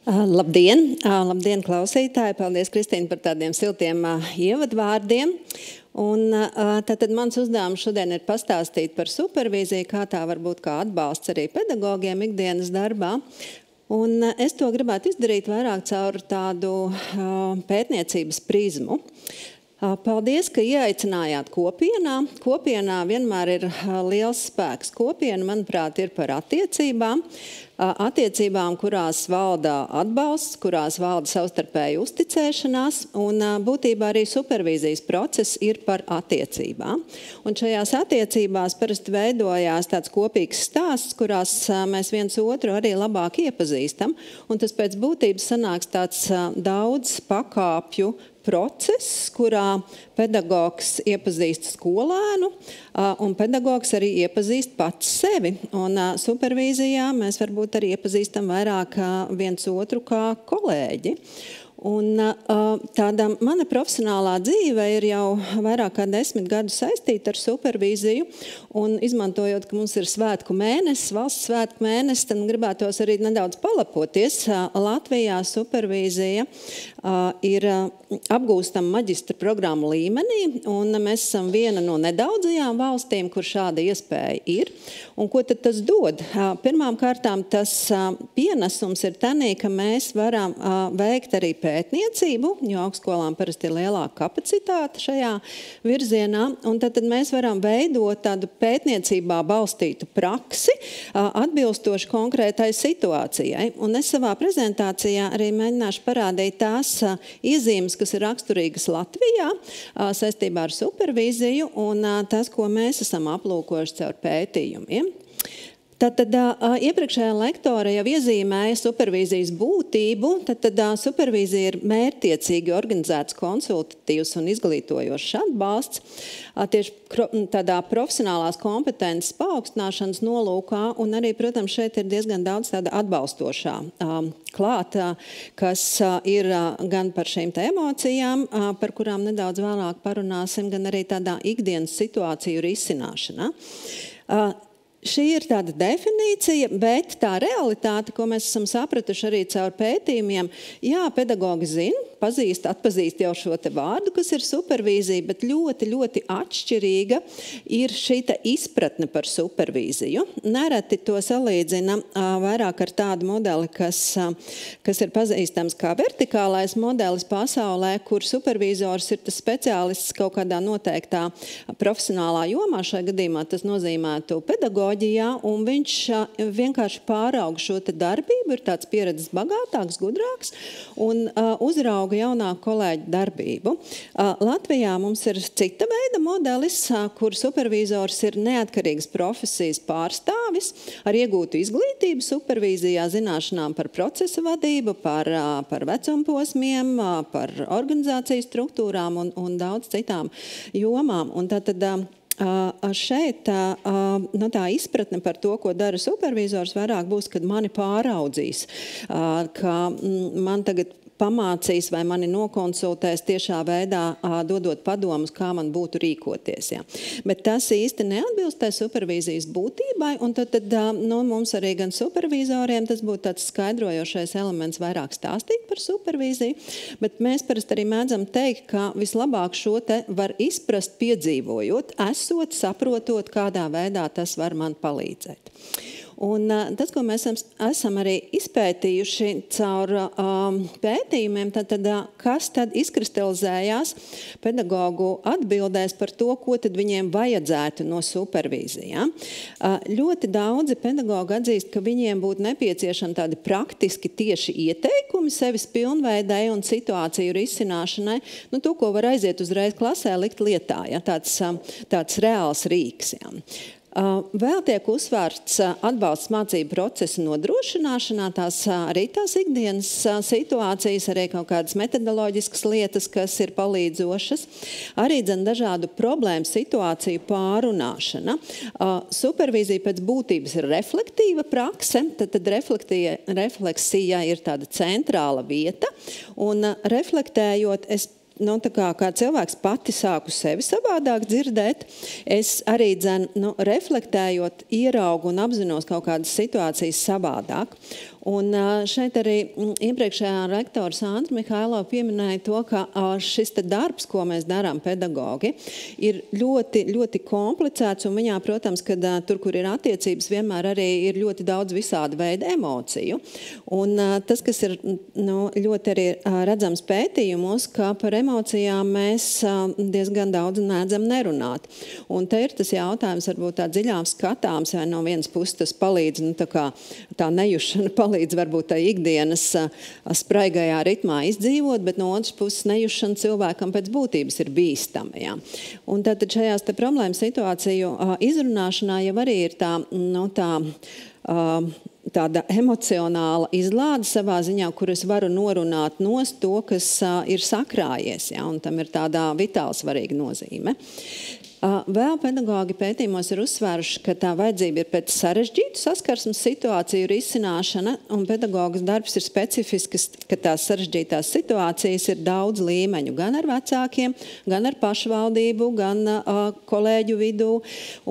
Labdien, klausītāji! Paldies, Kristīne, par tādiem siltiem ievadvārdiem. Un tātad mans uzdevums šodien ir pastāstīt par supervīziju, kā tā var būt kā atbalsts arī pedagogiem ikdienas darbā. Un es to gribētu izdarīt vairāk caur tādu pētniecības prizmu. Paldies, ka ieaicinājāt kopienā. Kopienā vienmēr ir liels spēks. Kopiena, manuprāt, ir par attiecībām. Attiecībām, kurās valda atbalsts, kurās valda savstarpēja uzticēšanās, un būtībā arī supervīzijas process ir par attiecībām. Un šajās attiecībās parasti veidojās tāds kopīgs stāsts, kurās mēs viens otru arī labāk iepazīstam, un tas pēc būtības sanāks tāds daudz pakāpju process, kurā pedagogs iepazīst skolēnu, un pedagogs arī iepazīst pats sevi. Un supervīzijā mēs varbūt arī iepazīstam vairāk viens otru kā kolēģi. Un tāda mana profesionālā dzīve ir jau vairāk kā 10 gadus saistīta ar supervīziju, un izmantojot, ka mums ir svētku mēnesis, valsts svētku mēnesis, tad gribētos arī nedaudz palapoties. Latvijā supervīzija ir apgūstama maģistra programmu līmenī, un mēs esam viena no nedaudzajām valstīm, kur šāda iespēja ir. Un ko tad tas dod? Pirmām kārtām tas pienesums ir tanī, ka mēs varam veikt arī pētniecību, jo augstskolām parasti ir lielāka kapacitāte šajā virzienā, un tad mēs varam veidot tādu pētniecībā balstītu praksi, atbilstoši konkrētai situācijai. Un es savā prezentācijā arī mēģināšu parādīt tās iezīmes, kas ir raksturīgas Latvijā saistībā ar supervīziju, un tas, ko mēs esam aplūkojuši caur pētījumiem. Tātad iepriekšējā lektore jau iezīmēja supervīzijas būtību. Tātad supervīzija ir mērķtiecīgi organizēts konsultatīvs un izglītojošs atbalsts tieši tādā profesionālās kompetences paaugstināšanas nolūkā, un arī, protams, šeit ir diezgan daudz tāda atbalstošā klāta, kas ir gan par šīm te emocijām, par kurām nedaudz vēlāk parunāsim, gan arī tādā ikdienas situāciju risināšanā. Šī ir tāda definīcija, bet tā realitāte, ko mēs esam sapratuši arī caur pētījumiem, jā, pedagogi zina, atpazīst jau šo te vārdu, kas ir supervīzija, bet ļoti, ļoti atšķirīga ir šī izpratne par supervīziju. Nereti to salīdzina vairāk ar tādu modeli, kas ir pazīstams kā vertikālais modelis pasaulē, kur supervīzors ir tas speciālists kaut kādā noteiktā profesionālā jomā. Šajā gadījumā tas nozīmētu pedagoģijā, un viņš vienkārši pārauga šo te darbību, ir tāds pieredzes bagātāks, gudrāks, un uzrauga jaunāku kolēģu darbību. Latvijā mums ir cita veida modelis, kur supervīzors ir neatkarīgas profesijas pārstāvis ar iegūtu izglītību supervīzijā, zināšanām par procesa vadību, par vecumposmiem, par organizācijas struktūrām un daudz citām jomām. Un tātad šeit tā izpratne par to, ko dara supervīzors, vairāk būs, kad mani pāraudzīs, ka man tagad pamācīs vai mani nokonsultēs tiešā veidā, dodot padomus, kā man būtu rīkoties. Ja. Bet tas īsti neatbilst tai supervīzijas būtībai, un tad mums arī gan supervīzoriem tas būtu tāds skaidrojošais elements vairāk stāstīt par supervīziju, bet mēs parasti arī mēdzam teikt, ka vislabāk šo te var izprast piedzīvojot, esot, saprotot, kādā veidā tas var man palīdzēt. Un tas, ko mēs esam arī izpētījuši caur pētījumiem, tad kas tad izkristalizējās pedagogu atbildēs par to, ko tad viņiem vajadzētu no supervīzijām. Ļoti daudzi pedagogi atzīst, ka viņiem būtu nepieciešami tādi praktiski tieši ieteikumi sevis pilnveidai un situāciju risināšanai. To, ko var aiziet uzreiz klasē, likt lietā, ja, tāds reāls rīks. Ja. Vēl tiek uzsvērts atbalsts mācību procesa nodrošināšanā, arī tās ikdienas situācijas, arī kaut kādas metodoloģiskas lietas, kas ir palīdzošas, arī dažādu problēmu situāciju pārunāšana. Supervīzija pēc būtības ir reflektīva prakse, tad refleksija ir tāda centrāla vieta, un reflektējot, kā cilvēks pati sāku sevi savādāk dzirdēt, es arī reflektējot, ieraugu un apzinos kaut kādas situācijas savādāk. Un šeit arī iepriekšējā rektora Sandra Mihailova pieminēja to, ka šis darbs, ko mēs darām pedagogi, ir ļoti, ļoti komplicēts, un viņā, protams, ka tur, kur ir attiecības, vienmēr arī ir ļoti daudz visāda veida emociju. Un tas, kas ir ļoti arī redzams pētījumos, ka par emocijām mēs diezgan daudz nēdzam nerunāt. Un te ir tas jautājums, varbūt tā dziļām skatāms, vai no vienas puses tas palīdz, tā nejušana palīdz varbūt tā ikdienas spraigajā ritmā izdzīvot, bet no otras puses nejušana cilvēkam pēc būtības ir bīstama. Ja? Un tātad šajās problēmu situāciju izrunāšanā jau arī ir tāda emocionāla izlāde savā ziņā, kur es varu norunāt nost to, kas ir sakrājies, ja? Un tam ir tādā vitāli svarīga nozīme. Vēl pedagogi pētījumos ir uzsvēruši, ka tā vajadzība ir pēc sarežģītu saskarsmes situāciju risināšana, un pedagogas darbs ir specifisks, ka tās sarežģītās situācijas ir daudz līmeņu, gan ar vecākiem, gan ar pašvaldību, gan kolēģu vidū.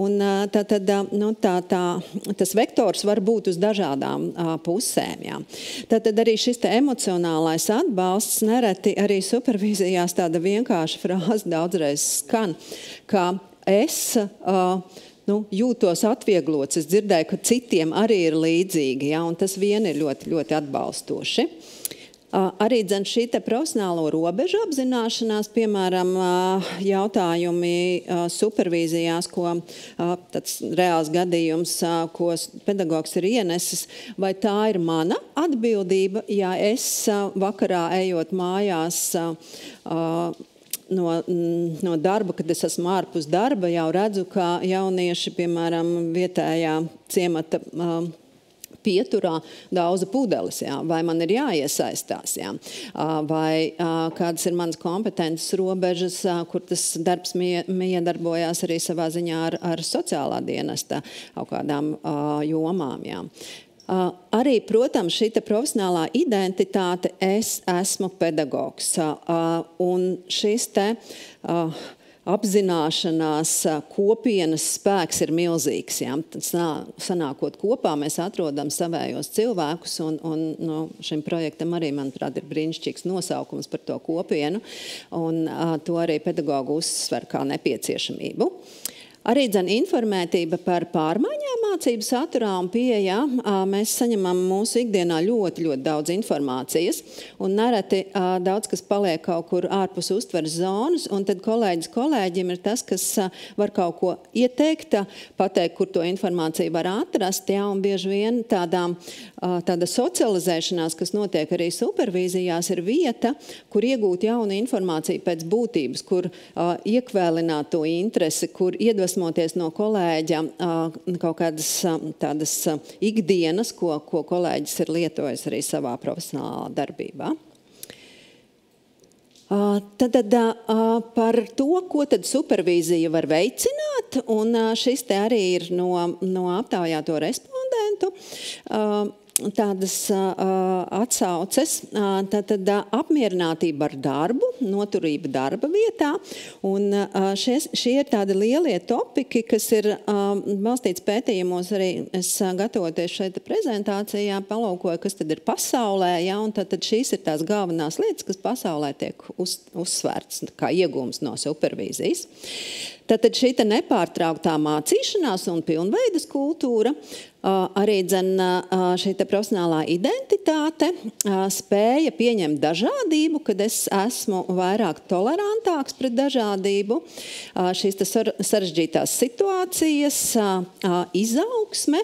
Un tas vektors var būt uz dažādām pusēm. Jā. Tātad arī šis emocionālais atbalsts nereti arī supervīzijās tāda vienkārša frāze daudzreiz skan, ka es jūtos atvieglots, es dzirdēju, ka citiem arī ir līdzīgi, ja, un tas vien ir ļoti, ļoti atbalstoši. Arī šī profesionālo robežu apzināšanās, piemēram, jautājumi supervīzijās, ko tāds reāls gadījums, ko pedagogs ir ienesis, vai tā ir mana atbildība, ja es vakarā ejot mājās no darba, kad es esmu ārpus darba, jau redzu, ka jaunieši, piemēram, vietējā ciemata pieturā daudza pudeles, jā, vai man ir jāiesaistās, jā, vai kādas ir manas kompetences robežas, kur tas darbs miedarbojās arī savā ziņā ar sociālā dienesta kaut kādām jomām, jā. Arī, protams, šī profesionālā identitāte, es esmu pedagogs, un šis apzināšanās kopienas spēks ir milzīgs. Ja? Sanākot kopā, mēs atrodam savējos cilvēkus, un šim projektam arī, manuprāt, ir brīnišķīgs nosaukums par to kopienu, un to arī pedagogu uzsver kā nepieciešamību. Arī informētība par pārmaiņām mācību saturā un pieejā. Mēs saņemam mūsu ikdienā ļoti, ļoti daudz informācijas, un nereti daudz, kas paliek kaut kur ārpus uztveres zonas, un tad kolēģim ir tas, kas var kaut ko ieteikt, pateikt, kur to informāciju var atrast, ja, un bieži vien tāda socializēšanās, kas notiek arī supervīzijās, ir vieta, kur iegūt jaunu informāciju pēc būtības, kur iekvēlināt to interesi, kur iedvesmoties no kolēģa kaut kādas tādas ikdienas, ko kolēģis ir lietojis arī savā profesionālā darbībā. Tad par to, ko tad supervīzija var veicināt, un šis te arī ir no aptaujāto respondentu tādas atsauces, tad apmierinātība ar darbu, noturība darba vietā, un šie ir tādi lielie topiki, kas ir balstīts pētījumos, arī es gatavoties šeit prezentācijā, palūkoju, kas tad ir pasaulē, ja, un tad šīs ir tās galvenās lietas, kas pasaulē tiek uzsvērts kā iegūms no supervīzijas. Tātad šī nepārtrauktā mācīšanās un pilnveidas kultūra, arī šī profesionālā identitāte, spēja pieņemt dažādību, kad es esmu vairāk tolerantāks pret dažādību, šīs sarežģītās situācijas, izaugsme,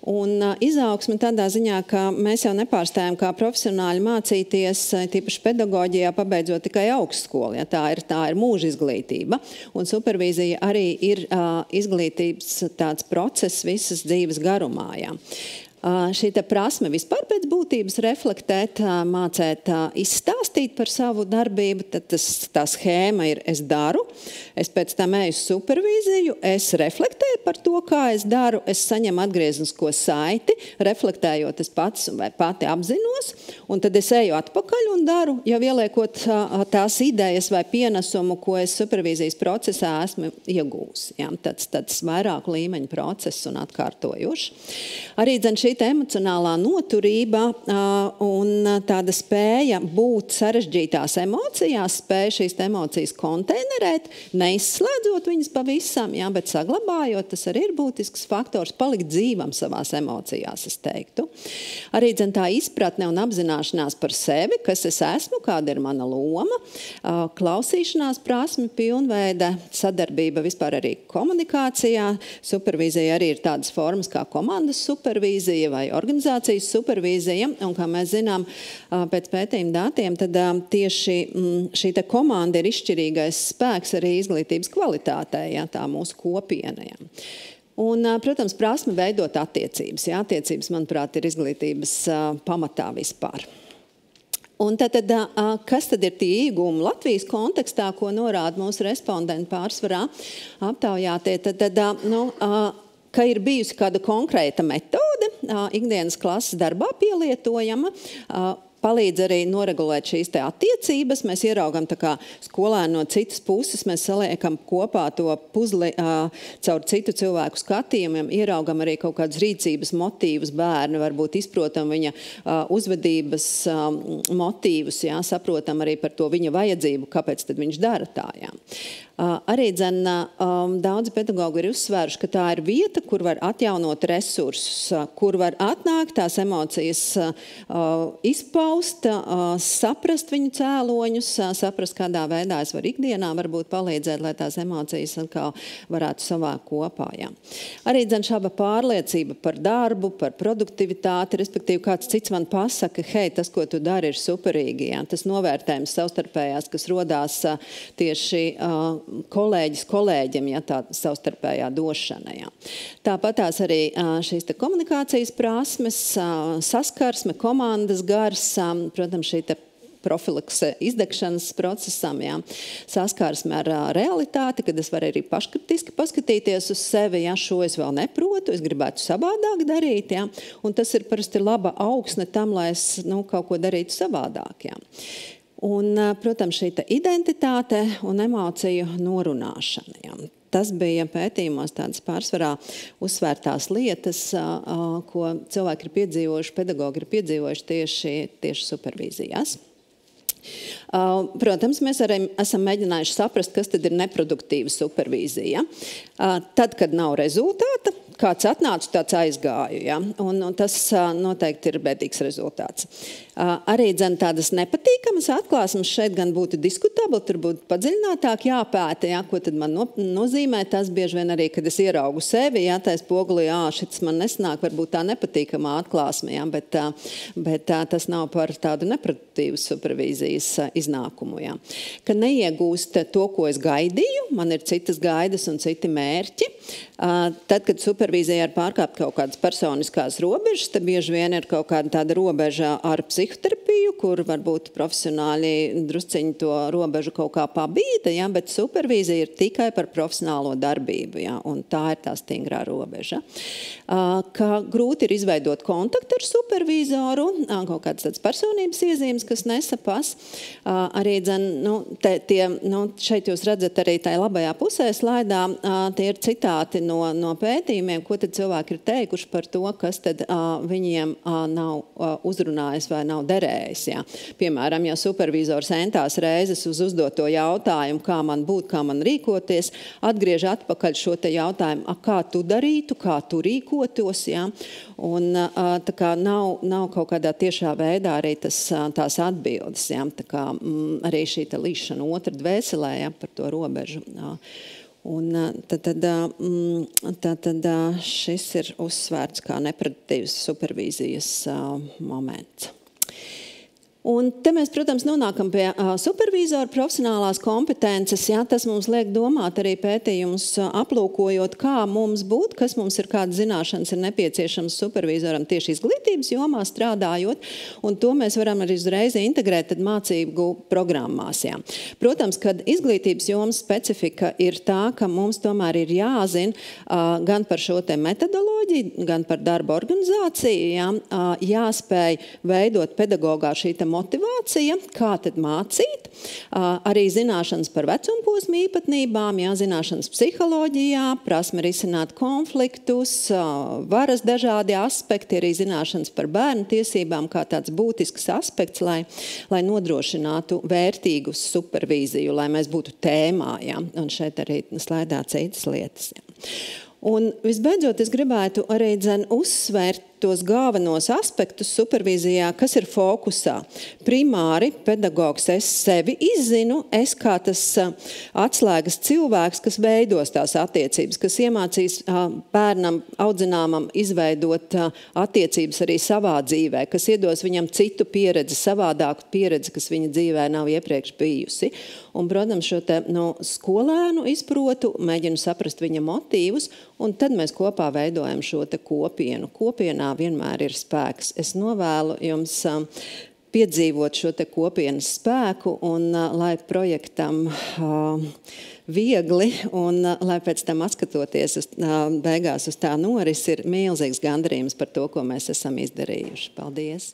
un izaugsme tādā ziņā, ka mēs jau nepārstājam kā profesionāļi mācīties, tīpaši pedagoģijā, pabeidzot tikai augstskolu. Ja, tā ir mūža izglītība, un supervīzija arī ir izglītības tāds process visas dzīves garumā. Ja. Šī prasme vispār pēc būtības reflektēt, mācēt, izstāstīt par savu darbību, tad tā schēma ir es daru, es pēc tam eju supervīziju, es reflektēju par to, kā es daru, es saņemu atgrieznisko saiti, reflektējot es pats vai pati apzinos, un tad es eju atpakaļ un daru, jau ieliekot tās idejas vai pienesumu, ko es supervīzijas procesā esmu iegūs. Ja? Tāds vairāk līmeņu process un atkārtojuši. Arī šī emocionālā noturība un tāda spēja būt sarežģītās emocijās, spēja šīs emocijas konteinerēt, neizslēdzot viņas pavisam, ja? Bet saglabājot, tas arī ir būtisks faktors, palikt dzīvam savās emocijās, es teiktu. Arī tā izpratne un apzināšanās par sevi, kas es esmu, kāda ir mana loma, klausīšanās prasme, pilnveida sadarbība vispār arī komunikācijā. Supervīzija arī ir tādas formas kā komandas supervīzija vai organizācijas supervīzija. Un, kā mēs zinām, pēc pētījuma datiem, tad tieši šī komanda ir izšķirīgais spēks arī izglītības kvalitātei, ja, tā mūsu kopiena. Ja. Un, protams, prasme veidot attiecības. Ja, attiecības, manuprāt, ir izglītības pamatā vispār. Un tad, kas tad ir tie iegūmi Latvijas kontekstā, ko norāda mūsu respondenti pārsvarā aptaujātie? Ka ir bijusi kāda konkrēta metode, ikdienas klases darbā pielietojama, palīdz arī noregulēt šīs attiecības. Mēs ieraugam tā kā skolēni no citas puses, mēs saliekam kopā to puzli caur citu cilvēku skatījumiem, ieraugam arī kaut kādas rīcības motīvus bērni, varbūt izprotam viņa uzvedības motīvus, jā, saprotam arī par to viņa vajadzību, kāpēc tad viņš dara tā. Jā. Arī daudzi pedagogi ir uzsvēruši, ka tā ir vieta, kur var atjaunot resursus, kur var atnākt tās emocijas izpaust, saprast viņu cēloņus, saprast, kādā veidā es varu ikdienā varbūt palīdzēt, lai tās emocijas atkal varētu savākt kopā. Jā. Arī šāda pārliecība par darbu, par produktivitāti, respektīvi kāds cits man pasaka, hei, tas, ko tu dari, ir superīgi. Jā. Tas novērtējums savstarpējās, kas rodās tieši kolēģis kolēģim, ja tā savstarpējā došana. Ja. Tāpatās arī šīs komunikācijas prasmes, saskarsme, komandas gars, protams, šī profilakse izdegšanas procesam, ja. Saskarsme ar realitāti, kad es varu arī paškritiski paskatīties uz sevi, ja šo es vēl neprotu, es gribētu savādāk darīt, ja. Un tas ir parasti laba augsne tam, lai es kaut ko darītu savādāk. Ja. Un, protams, šī identitāte un emociju norunāšana. Ja. Tas bija pētījumos tādas pārsvarā uzsvērtās lietas, ko cilvēki ir piedzīvojuši, pedagogi ir piedzīvojuši tieši supervīzijās. Protams, mēs arī esam mēģinājuši saprast, kas tad ir neproduktīva supervīzija. Tad, kad nav rezultāta, kāds atnāca, tāds aizgāju. Ja? Un tas noteikti ir bēdīgs rezultāts. Arī tādas nepatīkamas atklāsmes šeit gan būtu diskutabli, tur būtu padziļinātāk jāpēta, ja? Ko tad man nozīmē. Tas bieži vien arī, kad es ieraugu sevi, ja? Tā spogulī, šis man nesnāk, varbūt tā nepatīkamā atklāsme, ja? bet tas nav par tādu neproduktīvu supervīzijas iznākumu. Ja? Ka neiegūst to, ko es gaidīju, man ir citas gaidas un citi mērķi. Tad, kad supervīzija ir pārkāpt kaut kādas personiskās robežas, tad bieži vien ir kaut kāda tāda robeža ar psihoterapiju, kur varbūt profesionāļi drusciņi to robežu kaut kā pabīda, ja, bet supervīzija ir tikai par profesionālo darbību, ja, un tā ir tā stingrā robeža. Ka grūti ir izveidot kontaktu ar supervīzoru, kaut kādas tādas personības iezīmes, kas nesapas. Arī, šeit jūs redzat arī tajā labajā pusē slaidā, tie ir citāti no pētījumiem, ko tad cilvēki ir teikuši par to, kas tad viņiem nav uzrunājis vai nav derējis. Ja. Piemēram, ja supervizors entās reizes uz uzdoto jautājumu, kā man būt, kā man rīkoties, atgriež atpakaļ šo te jautājumu, kā tu darītu, kā tu rīkotos. Ja. Un tā kā nav kaut kādā tiešā veidā arī tās atbildes. Ja. Tā kā arī šī līšana otra dvēselē, ja, par to robežu. Ja. Un tad šis ir uzsvērts kā neproduktīvs supervīzijas moments. Un te mēs, protams, nonākam pie supervīzora profesionālās kompetences. Jā, tas mums liek domāt arī pētījumus aplūkojot, kā mums būt, kas mums ir kāda zināšanas ir nepieciešams supervīzoram tieši izglītības jomā strādājot, un to mēs varam arī uzreiz integrēt tad mācību programmās. Jā. Protams, kad izglītības jomas specifika ir tā, ka mums tomēr ir jāzina gan par šo te metodoloģiju, gan par darba organizāciju, jā, jāspēj veidot pedagogā šī te motivācija, kā tad mācīt, arī zināšanas par vecumposmu īpatnībām, zināšanas psiholoģijā, prasme risināt konfliktus, varas dažādi aspekti, arī zināšanas par bērnu tiesībām kā tāds būtisks aspekts, lai nodrošinātu vērtīgu supervīziju, lai mēs būtu tēmā, un šeit arī slaidā citas lietas. Un visbeidzot, es gribētu arī uzsvērt tos galvenos aspektus supervīzijā, kas ir fokusā. Primāri pedagogs es sevi izzinu, es kā tas atslēgas cilvēks, kas veidos tās attiecības, kas iemācīs bērnam, audzināmam izveidot attiecības arī savā dzīvē, kas iedos viņam citu pieredzi, savādāku pieredzi, kas viņa dzīvē nav iepriekš bijusi. Un, protams, šo te skolēnu izprotu, mēģinu saprast viņa motīvus, un tad mēs kopā veidojam šo te kopienu. Kopienā vienmēr ir spēks. Es novēlu jums piedzīvot šo te kopienas spēku, un lai projektam viegli, un lai pēc tam atskatoties beigās uz tā norisi, ir milzīgs gandarījums par to, ko mēs esam izdarījuši. Paldies!